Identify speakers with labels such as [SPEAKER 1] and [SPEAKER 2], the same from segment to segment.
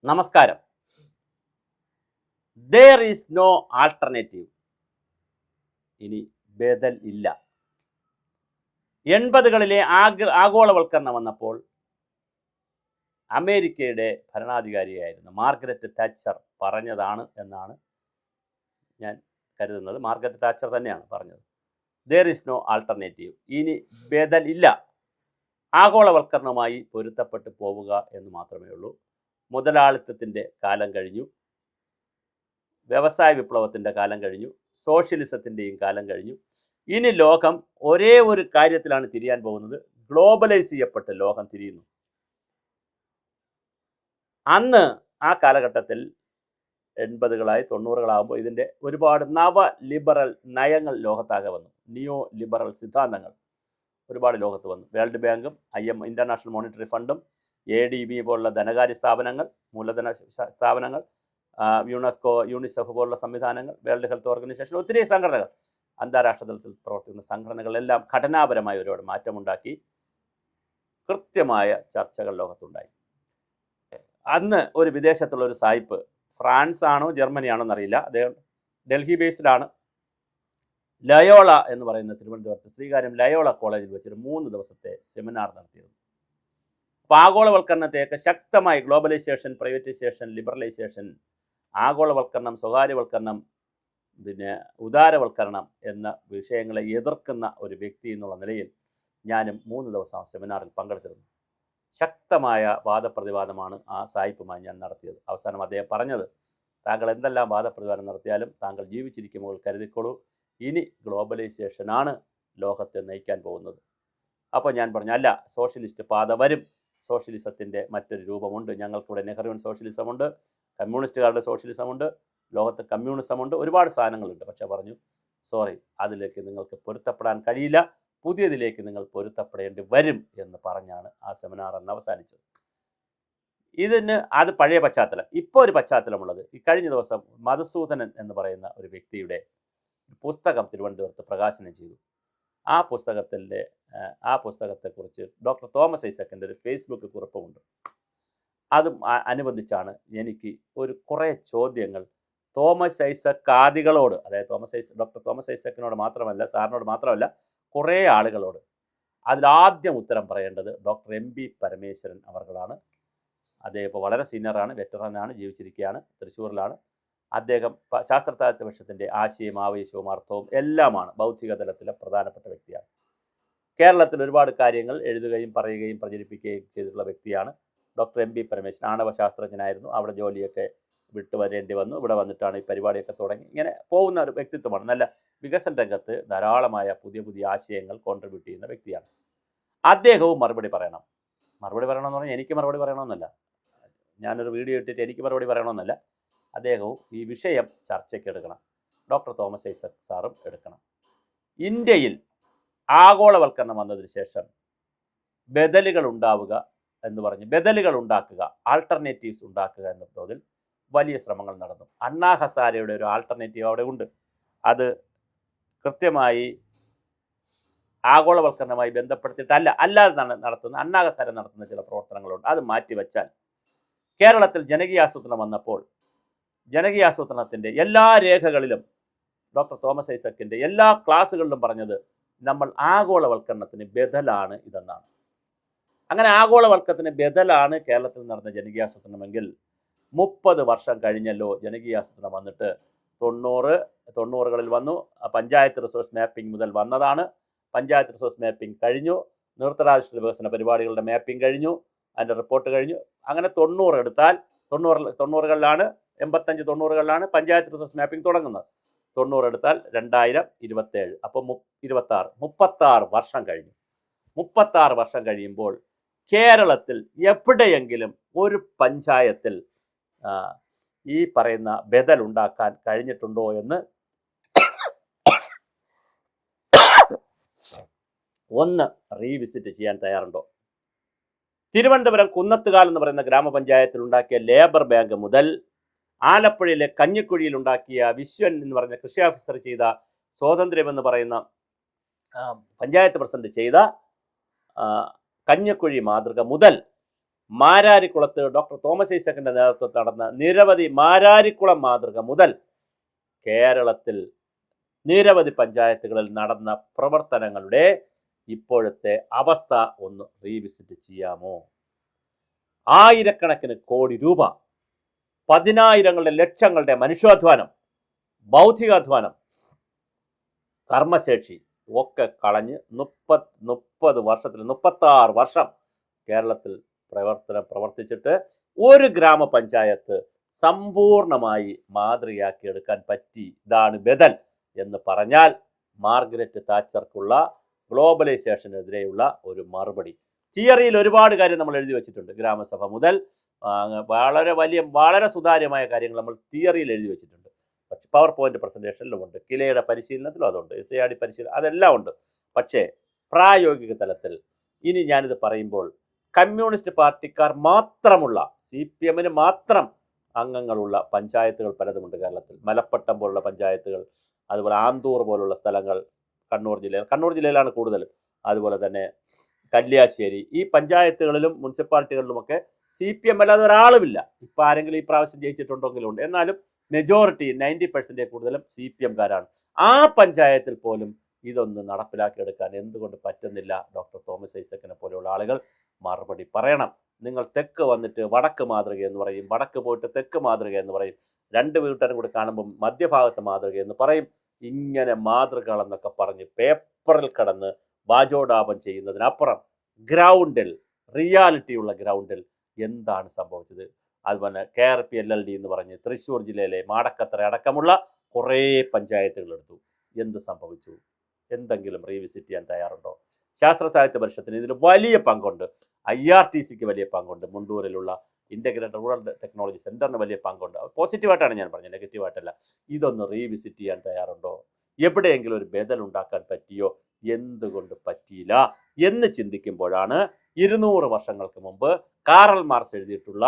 [SPEAKER 1] നമസ്കാരം. There is no alternative. ഇനി ബദൽ ഇല്ല. 80കളിലെ ആഗോളവൽക്കരണം വന്നപ്പോൾ അമേരിക്കയുടെ ഭരണാധികാരിയായിരുന്ന മാർഗരറ്റ് താച്ചർ പറഞ്ഞതാണ് എന്നാണ് ഞാൻ കരുതുന്നത്. മാർഗരറ്റ് താച്ചർ തന്നെയാണ് പറഞ്ഞത്. There is no alternative. ഇനി ബദൽ ഇല്ല. ആഗോളവൽക്കരണവുമായി പൊരുത്തപ്പെട്ട് പോവുക എന്ന് മാത്രമേ ഉള്ളൂ. മുതലാളിത്തത്തിൻ്റെ കാലം കഴിഞ്ഞു, വ്യവസായ വിപ്ലവത്തിൻ്റെ കാലം കഴിഞ്ഞു, സോഷ്യലിസത്തിൻ്റെയും കാലം കഴിഞ്ഞു. ഇനി ലോകം ഒരേ ഒരു കാര്യത്തിലാണ് തിരിയാൻ പോകുന്നത്. ഗ്ലോബലൈസ് ചെയ്യപ്പെട്ട ലോകം തിരിയുന്നു. അന്ന് ആ കാലഘട്ടത്തിൽ 80കളായി 90കളാകുമ്പോൾ ഇതിൻ്റെ ഒരുപാട് നവ ലിബറൽ നയങ്ങൾ ലോകത്താകെ വന്നു. നിയോ ലിബറൽ സിദ്ധാന്തങ്ങൾ ഒരുപാട് ലോകത്ത് വന്നു. വേൾഡ് ബാങ്കും ഇൻ്റർനാഷണൽ മോണിറ്ററി ഫണ്ടും ADB പോലുള്ള ധനകാര്യ സ്ഥാപനങ്ങൾ, മൂലധന സ്ഥാപനങ്ങൾ, യുനെസ്കോ, യൂണിസെഫ് പോലുള്ള സംവിധാനങ്ങൾ, വേൾഡ് ഹെൽത്ത് ഓർഗനൈസേഷൻ, ഒത്തിരി സംഘടനകൾ, അന്താരാഷ്ട്ര തലത്തിൽ പ്രവർത്തിക്കുന്ന സംഘടനകളെല്ലാം ഘടനാപരമായ ഒരുപാട് മാറ്റമുണ്ടാക്കി. കൃത്യമായ ചർച്ചകൾ ലോകത്തുണ്ടായി. അന്ന് ഒരു വിദേശത്തുള്ള ഒരു സായിപ്പ്, ഫ്രാൻസ് ആണോ ജർമ്മനി ആണോ എന്നറിയില്ല, അദ്ദേഹം ഡൽഹി ബേസ്ഡാണ്, ലയോള എന്ന് പറയുന്ന തിരുവനന്തപുരത്ത് ശ്രീകാര്യം ലയോള കോളേജിൽ വെച്ചൊരു 3 ദിവസത്തെ സെമിനാർ നടത്തിയിരുന്നു. അപ്പോൾ ആഗോളവൽക്കരണത്തെയൊക്കെ ശക്തമായി ഗ്ലോബലൈസേഷൻ, പ്രൈവറ്റൈസേഷൻ, ലിബറലൈസേഷൻ, ആഗോളവൽക്കരണം, സ്വകാര്യവൽക്കരണം, പിന്നെ ഉദാരവൽക്കരണം എന്ന വിഷയങ്ങളെ എതിർക്കുന്ന ഒരു വ്യക്തി എന്നുള്ള നിലയിൽ ഞാനും 3 ദിവസം ആ സെമിനാറിൽ പങ്കെടുത്തിരുന്നു. ശക്തമായ വാദപ്രതിവാദമാണ് ആ സായിപ്പുമായി ഞാൻ നടത്തിയത്. അവസാനം അദ്ദേഹം പറഞ്ഞത്, താങ്കൾ എന്തെല്ലാം വാദപ്രതിവാദം നടത്തിയാലും താങ്കൾ ജീവിച്ചിരിക്കുമ്പോൾ കരുതിക്കോളൂ, ഇനി ഗ്ലോബലൈസേഷനാണ് ലോകത്തെ നയിക്കാൻ പോകുന്നത്. അപ്പോൾ ഞാൻ പറഞ്ഞു, അല്ല, സോഷ്യലിസ്റ്റ് പാത വരും, സോഷ്യലിസത്തിൻ്റെ മറ്റൊരു രൂപമുണ്ട്, ഞങ്ങൾക്കിവിടെ നെഹ്റുവിൻ സോഷ്യലിസമുണ്ട്, കമ്മ്യൂണിസ്റ്റുകാരുടെ സോഷ്യലിസമുണ്ട്, ലോകത്ത് കമ്മ്യൂണിസമുണ്ട്, ഒരുപാട് സാധനങ്ങളുണ്ട്. പക്ഷേ പറഞ്ഞു, സോറി, അതിലേക്ക് നിങ്ങൾക്ക് പൊരുത്തപ്പെടാൻ കഴിയില്ല, പുതിയതിലേക്ക് നിങ്ങൾ പൊരുത്തപ്പെടേണ്ടി വരും എന്ന് പറഞ്ഞാണ് ആ സെമിനാർ അന്ന് അവസാനിച്ചത്. അത് പഴയ പശ്ചാത്തലം. ഇപ്പോൾ ഒരു പശ്ചാത്തലമുള്ളത്, ഈ കഴിഞ്ഞ ദിവസം മധുസൂദനൻ എന്ന് പറയുന്ന ഒരു വ്യക്തിയുടെ പുസ്തകം തിരുവനന്തപുരത്ത് പ്രകാശനം ചെയ്തു. ആ പുസ്തകത്തെക്കുറിച്ച് ഡോക്ടർ തോമസ് ഐസക്കിൻ്റെ ഒരു ഫേസ്ബുക്ക് കുറിപ്പുമുണ്ട്. അതും അനുബന്ധിച്ചാണ് എനിക്ക് കുറേ ചോദ്യങ്ങൾ തോമസ് ഐസക് ആദികളോട്, അതായത് ഡോക്ടർ തോമസ് ഐസക്കിനോട് മാത്രമല്ല, സാറിനോട് മാത്രമല്ല, കുറേ ആളുകളോട്. അതിലാദ്യം ഉത്തരം പറയേണ്ടത് ഡോക്ടർ MB പരമേശ്വരൻ അവർകളാണ്. അദ്ദേഹം ഇപ്പോൾ വളരെ സീനിയറാണ്, വെറ്ററനാണ്, ജീവിച്ചിരിക്കുകയാണ്, തൃശ്ശൂരിലാണ്. അദ്ദേഹം ശാസ്ത്രസാഹിത്യ പക്ഷത്തിൻ്റെ ആശയവും ആവേശവും അർത്ഥവും എല്ലാമാണ്. ബൗദ്ധിക തലത്തിലെ പ്രധാനപ്പെട്ട വ്യക്തിയാണ്. കേരളത്തിൽ ഒരുപാട് കാര്യങ്ങൾ എഴുതുകയും പറയുകയും പ്രചരിപ്പിക്കുകയും ചെയ്തിട്ടുള്ള വ്യക്തിയാണ് ഡോക്ടർ MB പരമേശ്വരൻ. ആണവശാസ്ത്രജ്ഞനായിരുന്നു, അവിടെ ജോലിയൊക്കെ വിട്ടു വരേണ്ടി വന്നു, ഇവിടെ വന്നിട്ടാണ് ഈ പരിപാടിയൊക്കെ തുടങ്ങി. ഇങ്ങനെ പോകുന്ന ഒരു വ്യക്തിത്വമാണ്. നല്ല വികസന രംഗത്ത് ധാരാളമായ പുതിയ പുതിയ ആശയങ്ങൾ കോൺട്രിബ്യൂട്ട് ചെയ്യുന്ന വ്യക്തിയാണ്. അദ്ദേഹവും മറുപടി പറയണമെന്ന് പറഞ്ഞാൽ എനിക്ക് മറുപടി പറയണമെന്നല്ല, ഞാനൊരു വീഡിയോ ഇട്ടിട്ട് എനിക്ക് മറുപടി പറയണമെന്നല്ല, അദ്ദേഹവും ഈ വിഷയം ചർച്ചയ്ക്ക് എടുക്കണം. ഡോക്ടർ തോമസ് ഐസക് സാറും എടുക്കണം. ഇന്ത്യയിൽ ആഗോളവൽക്കരണം വന്നതിന് ശേഷം ബദലുകൾ ഉണ്ടാവുക എന്ന് പറഞ്ഞ് ബദലുകൾ ഉണ്ടാക്കുക, ആൾട്ടർനേറ്റീവ്സ് ഉണ്ടാക്കുക എന്ന തോതിൽ വലിയ ശ്രമങ്ങൾ നടന്നു. അണ്ണാ ഹസാരയുടെ ഒരു ആൾട്ടർനേറ്റീവ് അവിടെ ഉണ്ട്. അത് കൃത്യമായി ആഗോളവൽക്കരണവുമായി ബന്ധപ്പെടുത്തിയിട്ടല്ല, അല്ലാതെ നടത്തുന്ന അണ്ണാ ഹസാര നടത്തുന്ന ചില പ്രവർത്തനങ്ങളുണ്ട്. അത് മാറ്റിവെച്ചാൽ കേരളത്തിൽ ജനകീയാസൂത്രണം വന്നപ്പോൾ ജനകീയാസൂത്രണത്തിൻ്റെ എല്ലാ രേഖകളിലും ഡോക്ടർ തോമസ് ഐസക്കിൻ്റെ എല്ലാ ക്ലാസ്സുകളിലും പറഞ്ഞത് നമ്മൾ ആഗോളവൽക്കരണത്തിന് ബദലാണ് ഇതെന്നാണ്. അങ്ങനെ ആഗോളവൽക്കരണത്തിന് ബദലാണ് കേരളത്തിൽ നടന്ന ജനകീയാസൂത്രണമെങ്കിൽ 30 വർഷം കഴിഞ്ഞല്ലോ ജനകീയാസൂത്രണം വന്നിട്ട്. 90കളിൽ വന്നു. പഞ്ചായത്ത് റിസോഴ്സ് മാപ്പിംഗ് മുതൽ വന്നതാണ്. പഞ്ചായത്ത് റിസോഴ്സ് മാപ്പിംഗ് കഴിഞ്ഞു, നൃത്തരാഷ്ട്ര വികസന പരിപാടികളുടെ മാപ്പിംഗ് കഴിഞ്ഞു, അതിൻ്റെ റിപ്പോർട്ട് കഴിഞ്ഞു. അങ്ങനെ 90 എടുത്താൽ 90കളിലാണ് 85-90കളിലാണ് പഞ്ചായത്ത് റിസോഴ്സ് മാപ്പിംഗ് തുടങ്ങുന്നത്. 90 എടുത്താൽ 2027, അപ്പോൾ 36 വർഷം കഴിഞ്ഞു. 36 വർഷം കഴിയുമ്പോൾ കേരളത്തിൽ എവിടെയെങ്കിലും ഒരു പഞ്ചായത്തിൽ ഈ പറയുന്ന ബദൽ ഉണ്ടാക്കാൻ കഴിഞ്ഞിട്ടുണ്ടോ എന്ന് ഒന്ന് റീവിസിറ്റ് ചെയ്യാൻ തയ്യാറുണ്ടോ? തിരുവനന്തപുരം കുന്നത്തുകാൽ എന്ന് പറയുന്ന ഗ്രാമപഞ്ചായത്തിൽ ഉണ്ടാക്കിയ ലേബർ ബാങ്ക് മുതൽ ആലപ്പുഴയിലെ കഞ്ഞിക്കുഴിയിൽ ഉണ്ടാക്കിയ വിശ്വൻ എന്ന് പറഞ്ഞ കൃഷി ഓഫീസർ ചെയ്ത സ്വാതന്ത്ര്യം എന്ന് പറയുന്ന പഞ്ചായത്ത് പ്രസിഡന്റ് ചെയ്ത കഞ്ഞിക്കുഴി മാതൃക മുതൽ മാരാരിക്കുളത്ത് ഡോക്ടർ തോമസ് ഐസക്കിന്റെ നേതൃത്വത്തിൽ നടന്ന നിരവധി മാരാരിക്കുളം മാതൃക മുതൽ കേരളത്തിൽ നിരവധി പഞ്ചായത്തുകളിൽ നടന്ന പ്രവർത്തനങ്ങളുടെ ഇപ്പോഴത്തെ അവസ്ഥ ഒന്ന് റീവിസിറ്റ് ചെയ്യാമോ? ആയിരക്കണക്കിന് കോടി രൂപ, പതിനായിരങ്ങളുടെ ലക്ഷങ്ങളുടെ മനുഷ്യാധ്വാനം, ബൗദ്ധികാധ്വാനം, കർമ്മശേഷി ഒക്കെ കളഞ്ഞ് 30 വർഷത്തിൽ 36 വർഷം കേരളത്തിൽ പ്രവർത്തിച്ചിട്ട് ഒരു ഗ്രാമപഞ്ചായത്ത് സമ്പൂർണമായി മാതൃകയാക്കി എടുക്കാൻ പറ്റി. ഇതാണ് ബദൽ എന്ന് പറഞ്ഞാൽ മാർഗരറ്റ് താച്ചർക്കുള്ള ഗ്ലോബലൈസേഷനെതിരെയുള്ള ഒരു മറുപടി. തിയറിയിൽ ഒരുപാട് കാര്യം നമ്മൾ എഴുതി വെച്ചിട്ടുണ്ട്. ഗ്രാമസഭ മുതൽ വളരെ സുതാര്യമായ കാര്യങ്ങൾ നമ്മൾ തിയറിയിൽ എഴുതി വെച്ചിട്ടുണ്ട്. പക്ഷെ പവർ പോയിന്റ് പ്രസന്റേഷനിലും ഉണ്ട്, കിലയുടെ പരിശീലനത്തിലും അതുണ്ട്, SARD പരിശീലനം അതെല്ലാം ഉണ്ട്. പക്ഷേ പ്രായോഗിക തലത്തിൽ ഇനി ഞാനിത് പറയുമ്പോൾ കമ്മ്യൂണിസ്റ്റ് പാർട്ടിക്കാർ മാത്രമുള്ള, CPM മാത്രം അംഗങ്ങളുള്ള പഞ്ചായത്തുകൾ പലതുമുണ്ട് കേരളത്തിൽ. മലപ്പട്ടം പോലുള്ള പഞ്ചായത്തുകൾ, അതുപോലെ ആന്തൂർ പോലുള്ള സ്ഥലങ്ങൾ കണ്ണൂർ ജില്ലയിലാണ് കൂടുതലും. അതുപോലെ തന്നെ കല്യാശ്ശേരി, ഈ പഞ്ചായത്തുകളിലും മുനിസിപ്പാലിറ്റികളിലുമൊക്കെ CPM അല്ലാതെ ഒരാളുമില്ല. ഇപ്പം ആരെങ്കിലും ഈ പ്രാവശ്യം ജയിച്ചിട്ടുണ്ടെങ്കിലും ഉണ്ട്. എന്നാലും മെജോറിറ്റി 90% കൂടുതലും CPMകാരാണ്. ആ പഞ്ചായത്തിൽ പോലും ഇതൊന്ന് നടപ്പിലാക്കിയെടുക്കാൻ എന്തുകൊണ്ട് പറ്റുന്നില്ല? ഡോക്ടർ തോമസ് ഐസക്കിനെ പോലെയുള്ള ആളുകൾ മറുപടി പറയണം. നിങ്ങൾ തെക്ക് വന്നിട്ട് വടക്ക് മാതൃക എന്ന് പറയും, വടക്ക് പോയിട്ട് തെക്ക് മാതൃക എന്ന് പറയും, രണ്ട് വീട്ടുകാരും കൂടി കാണുമ്പോൾ മധ്യഭാഗത്ത് മാതൃക എന്ന് പറയും. ഇങ്ങനെ മാതൃകകളെന്നൊക്കെ പറഞ്ഞ് പേപ്പറിൽ കടന്ന് വാചോടാപം ചെയ്യുന്നതിനപ്പുറം ഗ്രൗണ്ടിൽ, റിയാലിറ്റിയുള്ള ഗ്രൗണ്ടിൽ എന്താണ് സംഭവിച്ചത്? അതുപോലെ KRP LLD എന്ന് പറഞ്ഞ് തൃശ്ശൂർ ജില്ലയിലെ മാടക്കത്തറ അടക്കമുള്ള കുറേ പഞ്ചായത്തുകൾ എടുത്തു. എന്ത് സംഭവിച്ചു? എന്തെങ്കിലും റീവിസിറ്റ് ചെയ്യാൻ തയ്യാറുണ്ടോ? ശാസ്ത്ര സാഹിത്യ പരിഷത്തിന് ഇതിൽ വലിയ പങ്കുണ്ട്, IRTCക്ക് വലിയ പങ്കുണ്ട്, മുണ്ടൂരിലുള്ള ഇൻ്റഗ്രേറ്റഡ് റൂറൽ ടെക്നോളജി സെൻറ്ററിന് വലിയ പങ്കുണ്ട്. പോസിറ്റീവായിട്ടാണ് ഞാൻ പറഞ്ഞത്, നെഗറ്റീവായിട്ടല്ല. ഇതൊന്ന് റീവിസിറ്റ് ചെയ്യാൻ തയ്യാറുണ്ടോ? എവിടെയെങ്കിലും ഒരു ബദൽ ഉണ്ടാക്കാൻ പറ്റിയോ? എന്തുകൊണ്ട് പറ്റിയില്ല എന്ന് ചിന്തിക്കുമ്പോഴാണ് 200 വർഷങ്ങൾക്ക് മുമ്പ് കാറൽ മാർക്സ് എഴുതിയിട്ടുള്ള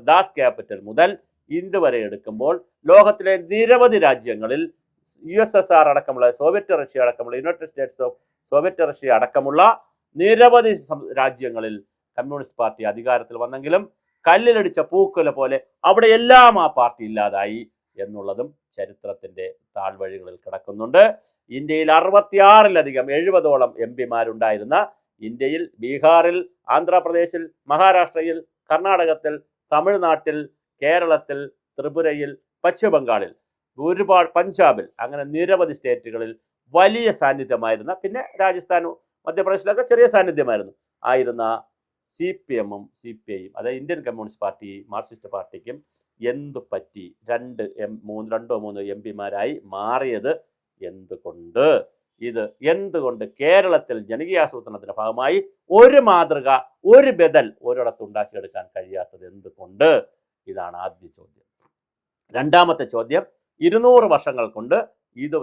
[SPEAKER 1] ദാസ് ക്യാപിറ്റൽ മുതൽ ഇന്ത്യ വരെ എടുക്കുമ്പോൾ ലോകത്തിലെ നിരവധി രാജ്യങ്ങളിൽ, USSR അടക്കമുള്ള, സോവിയറ്റ് റഷ്യ അടക്കമുള്ള, United States of Soviet Russia അടക്കമുള്ള നിരവധി രാജ്യങ്ങളിൽ കമ്മ്യൂണിസ്റ്റ് പാർട്ടി അധികാരത്തിൽ വന്നെങ്കിലും കല്ലിലടിച്ച പൂക്കുല പോലെ അവിടെയെല്ലാം ആ പാർട്ടി ഇല്ലാതായി എന്നുള്ളതും ചരിത്രത്തിന്റെ താഴ്വഴികളിൽ കിടക്കുന്നുണ്ട്. ഇന്ത്യയിൽ 66-ലധികം 70ഓളം MP-മാരുണ്ടായിരുന്ന ഇന്ത്യയിൽ ബീഹാറിൽ, ആന്ധ്രാപ്രദേശിൽ, മഹാരാഷ്ട്രയിൽ, കർണാടകത്തിൽ, തമിഴ്നാട്ടിൽ, കേരളത്തിൽ, ത്രിപുരയിൽ, പശ്ചിമ ബംഗാളിൽ, ഒരുപാട് പഞ്ചാബിൽ, അങ്ങനെ നിരവധി സ്റ്റേറ്റുകളിൽ വലിയ സാന്നിധ്യമായിരുന്ന, പിന്നെ രാജസ്ഥാനും മധ്യപ്രദേശിലൊക്കെ ചെറിയ സാന്നിധ്യമായിരുന്നു ആയിരുന്ന CPM-ഉം CPI-യും, അതായത് ഇന്ത്യൻ കമ്മ്യൂണിസ്റ്റ് പാർട്ടി, മാർക്സിസ്റ്റ് പാർട്ടിക്കും എന്തു പറ്റി? 2-3 MP-മാരായി മാറിയത് എന്തുകൊണ്ട്? ഇത് എന്തുകൊണ്ട് കേരളത്തിൽ ജനകീയാസൂത്രണത്തിന്റെ ഭാഗമായി ഒരു മാതൃക, ഒരു ബദൽ ഒരിടത്ത് ഉണ്ടാക്കിയെടുക്കാൻ കഴിയാത്തത് എന്തുകൊണ്ട്? ഇതാണ് ആദ്യ ചോദ്യം. രണ്ടാമത്തെ ചോദ്യം, 200 വർഷങ്ങൾ കൊണ്ട്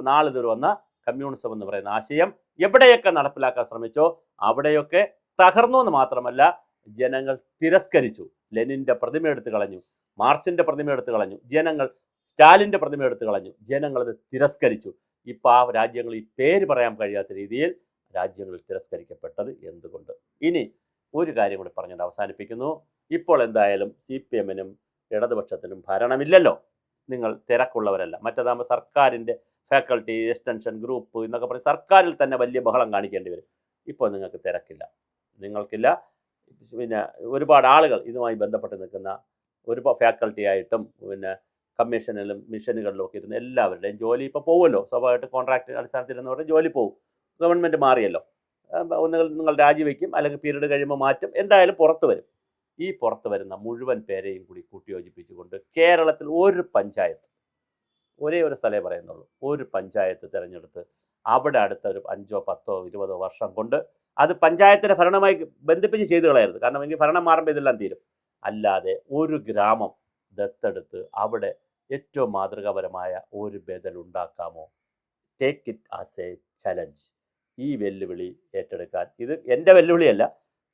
[SPEAKER 1] നാളിതുവരെ വന്ന കമ്മ്യൂണിസം എന്ന് പറയുന്ന ആശയം എവിടെയൊക്കെ നടപ്പിലാക്കാൻ ശ്രമിച്ചോ അവിടെയൊക്കെ തകർന്നു എന്ന് മാത്രമല്ല, ജനങ്ങൾ തിരസ്കരിച്ചു. ലെനിൻ്റെ പ്രതിമ എടുത്തു കളഞ്ഞു, മാർക്സിന്റെ പ്രതിമ എടുത്തു കളഞ്ഞു ജനങ്ങൾ, സ്റ്റാലിൻ്റെ പ്രതിമ എടുത്തു കളഞ്ഞു ജനങ്ങൾ, അത് തിരസ്കരിച്ചു. ഇപ്പോൾ ആ രാജ്യങ്ങൾ ഈ പേര് പറയാൻ കഴിയാത്ത രീതിയിൽ രാജ്യങ്ങളിൽ തിരസ്കരിക്കപ്പെട്ടത് എന്തുകൊണ്ട്? ഇനി ഒരു കാര്യം കൂടി പറഞ്ഞുകൊണ്ട് അവസാനിപ്പിക്കുന്നു. ഇപ്പോൾ എന്തായാലും CPM-നും ഇടതുപക്ഷത്തിനും ഭരണമില്ലല്ലോ. നിങ്ങൾ തിരക്കുള്ളവരല്ല. മറ്റേതാകുമ്പോൾ സർക്കാരിൻ്റെ ഫാക്കൽറ്റി, എക്സ്റ്റൻഷൻ, ഗ്രൂപ്പ് എന്നൊക്കെ പറഞ്ഞ് സർക്കാരിൽ തന്നെ വലിയ ബഹളം കാണിക്കേണ്ടി വരും. ഇപ്പോൾ നിങ്ങൾക്ക് തിരക്കില്ല, നിങ്ങൾക്കില്ല. പിന്നെ ഒരുപാട് ആളുകൾ ഇതുമായി ബന്ധപ്പെട്ട് നിൽക്കുന്ന ഒരുപാട് ഫാക്കൽറ്റി ആയിട്ടും പിന്നെ കമ്മീഷനിലും മിഷനുകളിലും ഒക്കെ ഇരുന്ന് എല്ലാവരുടെയും ജോലി ഇപ്പോൾ പോകുമല്ലോ. സ്വാഭാവികമായിട്ട് കോൺട്രാക്ട് അടിസ്ഥാനത്തിൽ എന്ന് പറഞ്ഞാൽ ജോലി പോകും. ഗവൺമെൻറ് മാറിയല്ലോ. ഒന്നുകിൽ നിങ്ങൾ രാജിവെക്കും, അല്ലെങ്കിൽ പീരീഡ് കഴിയുമ്പോൾ മാറ്റും, എന്തായാലും പുറത്ത് വരും. ഈ പുറത്ത് വരുന്ന മുഴുവൻ പേരെയും കൂടി കൂട്ടിയോജിപ്പിച്ചുകൊണ്ട് കേരളത്തിൽ ഒരു പഞ്ചായത്ത്, ഒരേ ഒരു സ്ഥലമേ പറയുന്നുള്ളൂ, ഒരു പഞ്ചായത്ത് തിരഞ്ഞെടുത്ത് അവിടെ അടുത്ത ഒരു 5, 10, 20 വർഷം കൊണ്ട് അത് പഞ്ചായത്തിൻ്റെ ഭരണമായി ബന്ധിപ്പിച്ച് ചെയ്തു കളയരുത്. കാരണം എങ്കിൽ ഭരണം മാറുമ്പോൾ ഇതെല്ലാം തീരും. അല്ലാതെ ഒരു ഗ്രാമം ദത്തെടുത്ത് അവിടെ ഏറ്റവും മാതൃകാപരമായ ഒരു ബദൽ ഉണ്ടാക്കാമോ? Take it as a challenge. ഈ വെല്ലുവിളി ഏറ്റെടുക്കാൻ, ഇത് എൻ്റെ വെല്ലുവിളിയല്ല,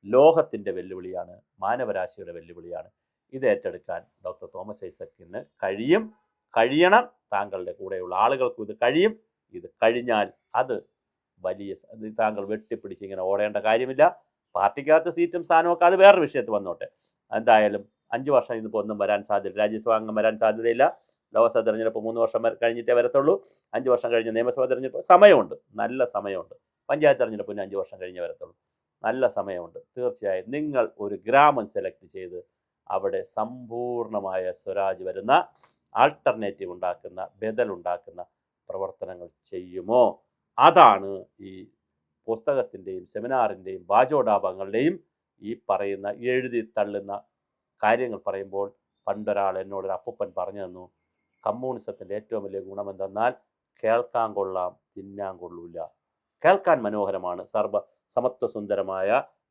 [SPEAKER 1] ലോകത്തിൻ്റെ വെല്ലുവിളിയാണ്, മാനവരാശിയുടെ വെല്ലുവിളിയാണ്. ഇത് ഏറ്റെടുക്കാൻ ഡോക്ടർ തോമസ് ഐസക്കിന് കഴിയണം. താങ്കളുടെ കൂടെയുള്ള ആളുകൾക്കും ഇത് കഴിയും. ഇത് കഴിഞ്ഞാൽ അത് വലിയ, താങ്കൾ വെട്ടിപ്പിടിച്ച് ഇങ്ങനെ ഓടേണ്ട കാര്യമില്ല. പാർട്ടിക്കകത്ത് സീറ്റും സ്ഥാനമൊക്കെ അത് വേറൊരു വിഷയത്തിൽ വന്നോട്ടെ. എന്തായാലും 5 വർഷം ഇന്നിപ്പോൾ ഒന്നും വരാൻ സാധ്യത, രാജ്യസഭാ അംഗം വരാൻ സാധ്യതയില്ല. ലോക്സഭാ തെരഞ്ഞെടുപ്പ് 3 വർഷം കഴിഞ്ഞിട്ടേ വരത്തുള്ളൂ. 5 വർഷം കഴിഞ്ഞ് നിയമസഭാ തെരഞ്ഞെടുപ്പ് സമയമുണ്ട്, നല്ല സമയമുണ്ട്. പഞ്ചായത്ത് തെരഞ്ഞെടുപ്പിന് 5 വർഷം കഴിഞ്ഞേ വരത്തുള്ളൂ, നല്ല സമയമുണ്ട്. തീർച്ചയായും നിങ്ങൾ ഒരു ഗ്രാമം സെലക്ട് ചെയ്ത് അവിടെ സമ്പൂർണ്ണമായ സ്വരാജ് വരുന്ന, ആൾട്ടർനേറ്റീവ് ഉണ്ടാക്കുന്ന, ബദലുണ്ടാക്കുന്ന പ്രവർത്തനങ്ങൾ ചെയ്യുമോ? അതാണ് ഈ പുസ്തകത്തിൻ്റെയും സെമിനാറിൻ്റെയും വാചോടാപങ്ങളുടെയും ഈ പറയുന്ന എഴുതി തള്ളുന്ന കാര്യങ്ങൾ പറയുമ്പോൾ പണ്ടൊരാൾ എന്നോടൊരു അപ്പൂപ്പൻ പറഞ്ഞു തന്നു, കമ്മ്യൂണിസത്തിൻ്റെ ഏറ്റവും വലിയ ഗുണം എന്തെന്നാൽ കേൾക്കാൻ കൊള്ളാം, തിന്നാൻ കൊള്ളൂല. കേൾക്കാൻ മനോഹരമാണ്, സമത്വസുന്ദരമായ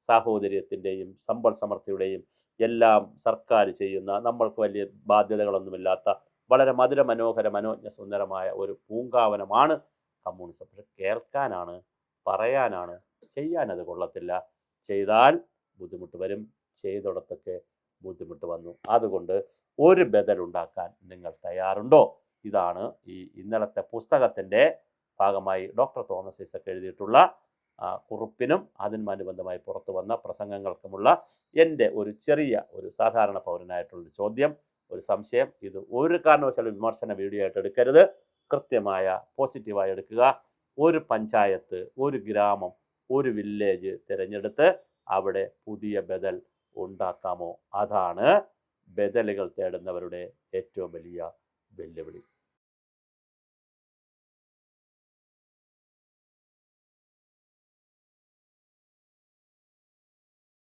[SPEAKER 1] സാഹോദര്യത്തിൻ്റെയും സമ്പൽ സമൃദ്ധിയുടെയും എല്ലാം സർക്കാർ ചെയ്യുന്ന, നമ്മൾക്ക് വലിയ ബാധ്യതകളൊന്നുമില്ലാത്ത വളരെ മധുര മനോഹര മനോജ്ഞ സുന്ദരമായ ഒരു പൂങ്കാവനമാണ് കമ്മ്യൂണിസം. പക്ഷെ കേൾക്കാനാണ്, പറയാനാണ്, ചെയ്യാനത് കൊള്ളത്തില്ല. ചെയ്താൽ ബുദ്ധിമുട്ട് വരും, ചെയ്തിടത്തൊക്കെ ബുദ്ധിമുട്ട് വന്നു. അതുകൊണ്ട് ഒരു ബദലുണ്ടാക്കാൻ നിങ്ങൾ തയ്യാറുണ്ടോ? ഇതാണ് ഈ ഇന്നലത്തെ പുസ്തകത്തിൻ്റെ ഭാഗമായി ഡോക്ടർ തോമസ് ഐസക് എഴുതിയിട്ടുള്ള കുറിപ്പിനും അതിനുമനുബന്ധമായി പുറത്തു വന്ന പ്രസംഗങ്ങൾക്കുമുള്ള എൻ്റെ ഒരു ചെറിയ ഒരു സാധാരണ പൗരനായിട്ടുള്ളൊരു ചോദ്യം, ഒരു സംശയം. ഇത് ഒരു കാരണവശാലും വിമർശന വീഡിയോ ആയിട്ട് എടുക്കരുത്, കൃത്യമായ പോസിറ്റീവായി എടുക്കുക. ഒരു പഞ്ചായത്ത്, ഒരു ഗ്രാമം, ഒരു വില്ലേജ് തിരഞ്ഞെടുത്ത് അവിടെ പുതിയ ബദൽ ഉണ്ടാക്കാമോ? അതാണ് ബദലുകൾ തേടുന്നവരുടെ ഏറ്റവും വലിയ വെല്ലുവിളി.